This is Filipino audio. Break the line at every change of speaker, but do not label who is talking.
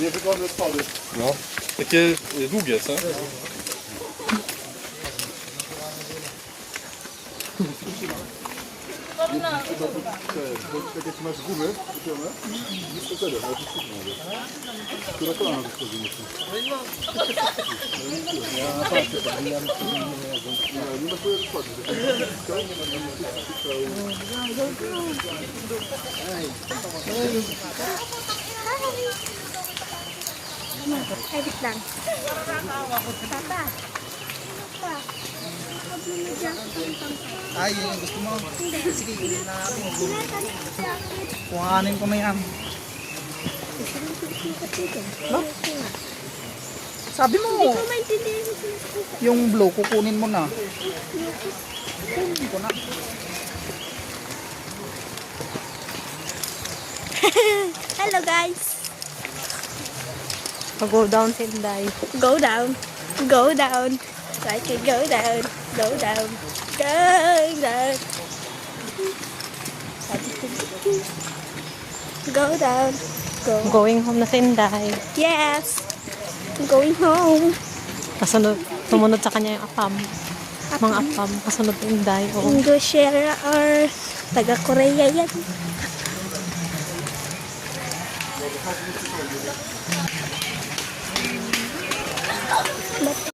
Nie wygląda schody.
No. Takie długie, co?
Tak jak masz gumy kupione, jest to tyle, ale to trudno. Która kolana wychodzi musi. Ja na palce podbijam. Nie ma tyle wychodzi.
Ay, wait lang. Papa. Papa.
Ay, yun yung gusto mo. Sige, yun na natin. Kuhanin ko may am. Sabi mo,
Hindi ko maintindihan yung sinasabi.
yung blue, kukunin mo na. Kunin ko na.
Hello guys.
Go down, Sinday.
Go down. Go down. I can go down. Go down. Go down. Go down. Go.
Going home na, Sinday.
Yes. I'm going home.
Kasunod, sumunod sa kanya yung apam. Mga apam, kasunod yung Inday. Oo.
English or taga-Korea yan.